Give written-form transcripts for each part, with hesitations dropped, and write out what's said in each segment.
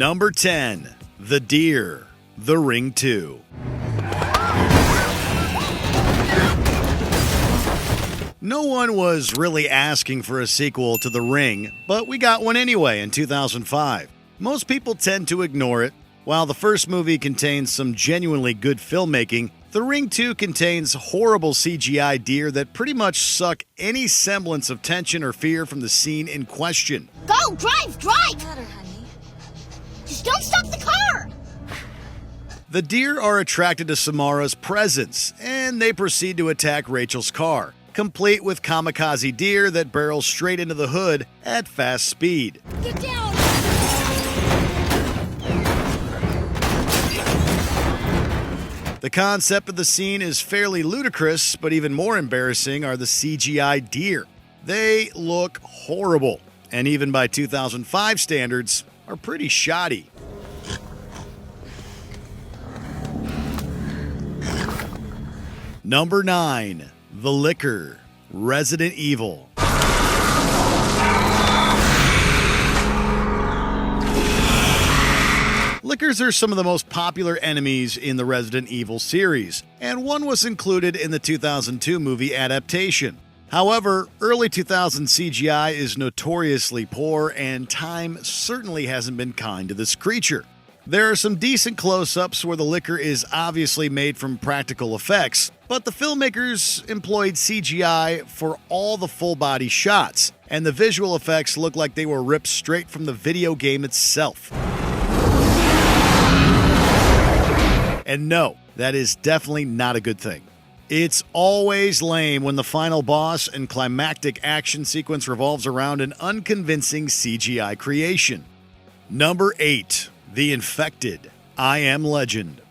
Number 10. The Deer, The Ring 2. No one was really asking for a sequel to The Ring, but we got one anyway in 2005. Most people tend to ignore it. While the first movie contains some genuinely good filmmaking, The Ring 2 contains horrible CGI deer that pretty much suck any semblance of tension or fear from the scene in question. Go, drive! Matter, honey. Just don't stop the car! The deer are attracted to Samara's presence, and they proceed to attack Rachel's car, complete with kamikaze deer that barrel straight into the hood at fast speed. Get down! The concept of the scene is fairly ludicrous, but even more embarrassing are the CGI deer. They look horrible, and even by 2005 standards, are pretty shoddy. Number 9. The Licker, Resident Evil. Lickers are some of the most popular enemies in the Resident Evil series, and one was included in the 2002 movie adaptation. However, early 2000 CGI is notoriously poor, and time certainly hasn't been kind to this creature. There are some decent close-ups where the Licker is obviously made from practical effects, but the filmmakers employed CGI for all the full-body shots, and the visual effects look like they were ripped straight from the video game itself. And no, that is definitely not a good thing. It's always lame when the final boss and climactic action sequence revolves around an unconvincing CGI creation. Number 8. The Infected, I Am Legend.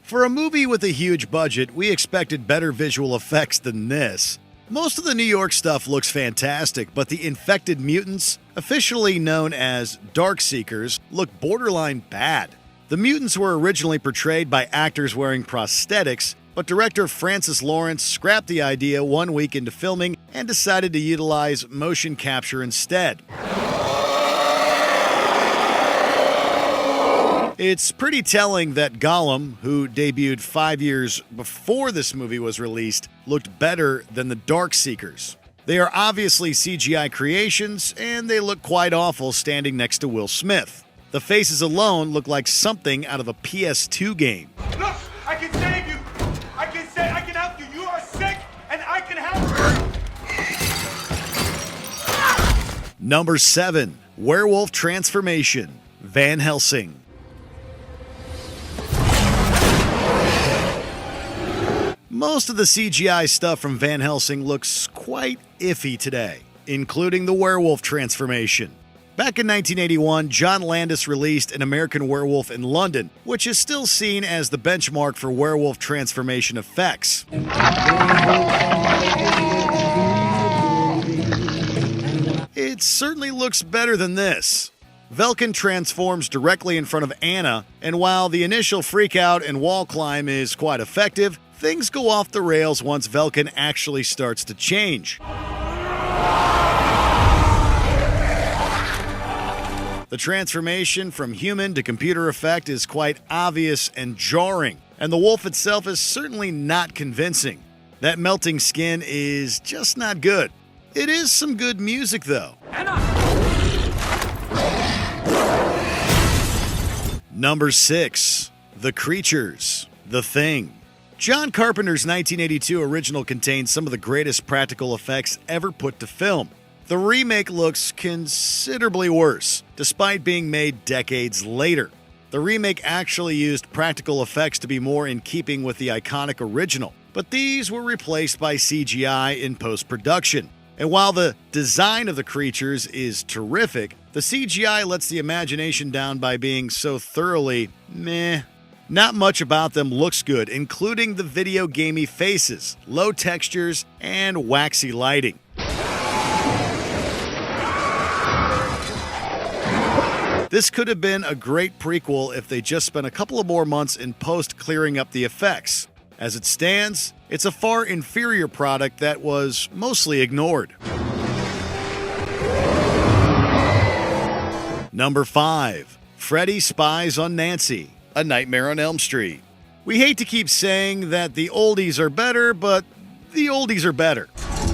For a movie with a huge budget, we expected better visual effects than this. Most of the New York stuff looks fantastic, but the infected mutants, officially known as Darkseekers, look borderline bad. The mutants were originally portrayed by actors wearing prosthetics, but director Francis Lawrence scrapped the idea 1 week into filming and decided to utilize motion capture instead. It's pretty telling that Gollum, who debuted 5 years before this movie was released, looked better than the Darkseekers. They are obviously CGI creations, and they look quite awful standing next to Will Smith. The faces alone look like something out of a PS2 game. Look, I can save you. I can help you. You are sick, and I can help you. Number 7. Werewolf Transformation, Van Helsing. Most of the CGI stuff from Van Helsing looks quite iffy today, including the werewolf transformation. Back in 1981, John Landis released An American Werewolf in London, which is still seen as the benchmark for werewolf transformation effects. It certainly looks better than this. Velkin transforms directly in front of Anna, and while the initial freakout and wall climb is quite effective, things go off the rails once Velkin actually starts to change. The transformation from human to computer effect is quite obvious and jarring, and the wolf itself is certainly not convincing. That melting skin is just not good. It is some good music, though. Number 6. The Creatures, The Thing. John Carpenter's 1982 original contains some of the greatest practical effects ever put to film. The remake looks considerably worse, despite being made decades later. The remake actually used practical effects to be more in keeping with the iconic original, but these were replaced by CGI in post-production. And while the design of the creatures is terrific, the CGI lets the imagination down by being so thoroughly meh. Not much about them looks good, including the video gamey faces, low textures, and waxy lighting. This could have been a great prequel if they just spent a couple of more months in post clearing up the effects. As it stands, it's a far inferior product that was mostly ignored. Number 5. Freddy Spies on Nancy, A Nightmare on Elm Street. We hate to keep saying that the oldies are better, but the oldies are better.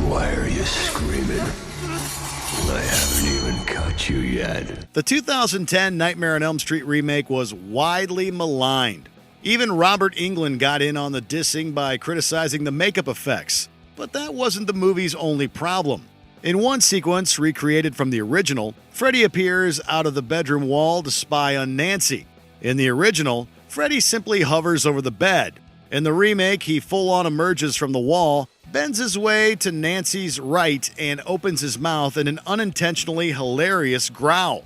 Why are you screaming? I haven't even caught you yet. The 2010 Nightmare on Elm Street remake was widely maligned. Even Robert Englund got in on the dissing by criticizing the makeup effects. But that wasn't the movie's only problem. In one sequence recreated from the original, Freddy appears out of the bedroom wall to spy on Nancy. In the original, Freddy simply hovers over the bed. In the remake, he full-on emerges from the wall, bends his way to Nancy's right, and opens his mouth in an unintentionally hilarious growl.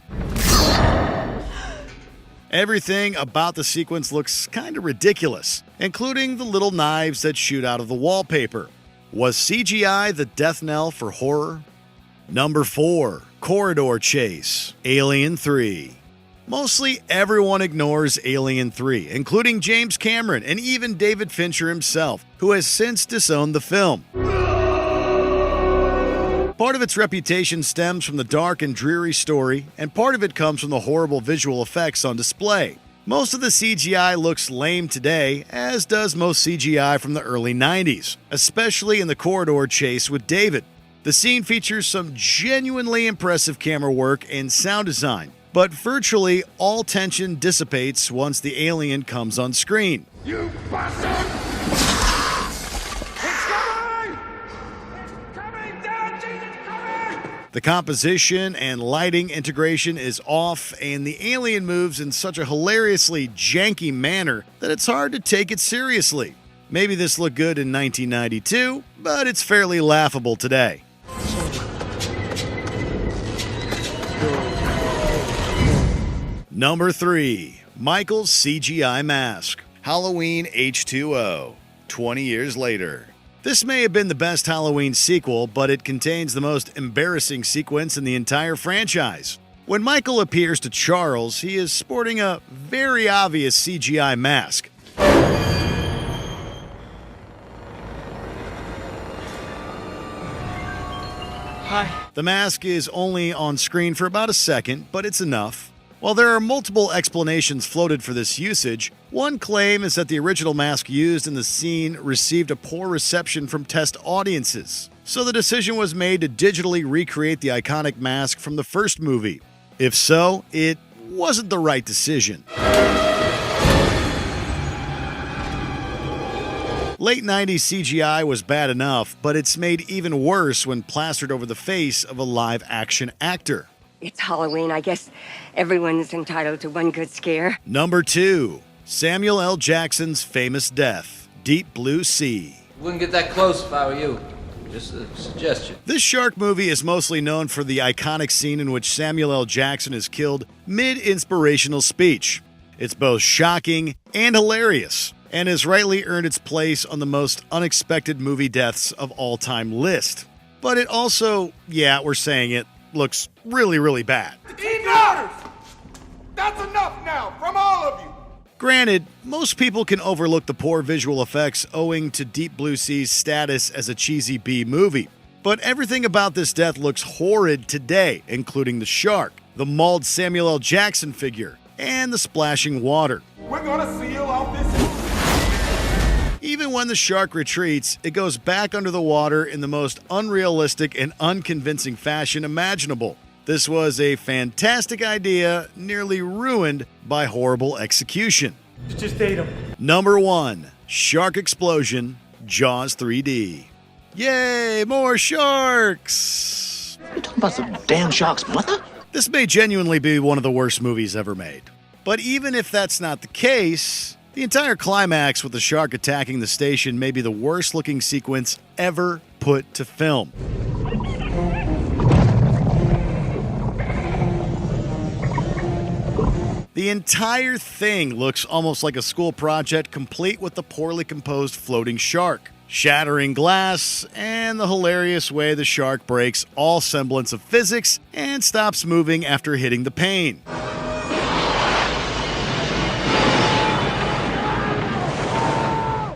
Everything about the sequence looks kinda ridiculous, including the little knives that shoot out of the wallpaper. Was CGI the death knell for horror? Number 4. Corridor Chase, Alien 3. Mostly everyone ignores Alien 3, including James Cameron and even David Fincher himself, who has since disowned the film. Part of its reputation stems from the dark and dreary story, and part of it comes from the horrible visual effects on display. Most of the CGI looks lame today, as does most CGI from the early 90s, especially in the corridor chase with David. The scene features some genuinely impressive camera work and sound design, but virtually all tension dissipates once the alien comes on screen. You bastard! It's coming! It's coming down, Jesus, coming! The composition and lighting integration is off, and the alien moves in such a hilariously janky manner that it's hard to take it seriously. Maybe this looked good in 1992, but it's fairly laughable today. Number 3. Michael's CGI Mask, Halloween H20, 20 years later. This may have been the best Halloween sequel, but it contains the most embarrassing sequence in the entire franchise. When Michael appears to Charles, he is sporting a very obvious CGI mask. Hi. The mask is only on screen for about a second, but it's enough. While there are multiple explanations floated for this usage, one claim is that the original mask used in the scene received a poor reception from test audiences, so the decision was made to digitally recreate the iconic mask from the first movie. If so, it wasn't the right decision. Late 90s CGI was bad enough, but it's made even worse when plastered over the face of a live-action actor. It's Halloween. I guess everyone's entitled to one good scare. Number 2. Samuel L. Jackson's famous death, Deep Blue Sea. Wouldn't get that close if I were you. Just a suggestion. This shark movie is mostly known for the iconic scene in which Samuel L. Jackson is killed mid-inspirational speech. It's both shocking and hilarious, and has rightly earned its place on the most unexpected movie deaths of all time list. But it also, yeah, we're saying it, looks really, really bad. Enough! That's enough now, from all of you! Granted, most people can overlook the poor visual effects owing to Deep Blue Sea's status as a cheesy B movie. But everything about this death looks horrid today, including the shark, the mauled Samuel L. Jackson figure, and the splashing water. We're gonna seal off this. Even when the shark retreats, it goes back under the water in the most unrealistic and unconvincing fashion imaginable. This was a fantastic idea, nearly ruined by horrible execution. You just ate him. Number 1. Shark Explosion, Jaws 3D. Yay, more sharks! You talking about some damn shark's mother? This may genuinely be one of the worst movies ever made. But even if that's not the case, the entire climax with the shark attacking the station may be the worst looking sequence ever put to film. The entire thing looks almost like a school project, complete with the poorly composed floating shark, shattering glass, and the hilarious way the shark breaks all semblance of physics and stops moving after hitting the pane.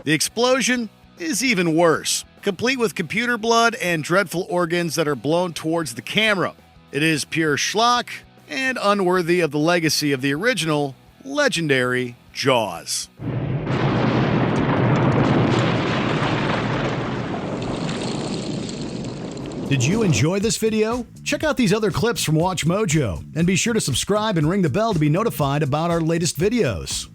The explosion is even worse, complete with computer blood and dreadful organs that are blown towards the camera. It is pure schlock, and unworthy of the legacy of the original, legendary Jaws. Did you enjoy this video? Check out these other clips from Watch Mojo, and be sure to subscribe and ring the bell to be notified about our latest videos.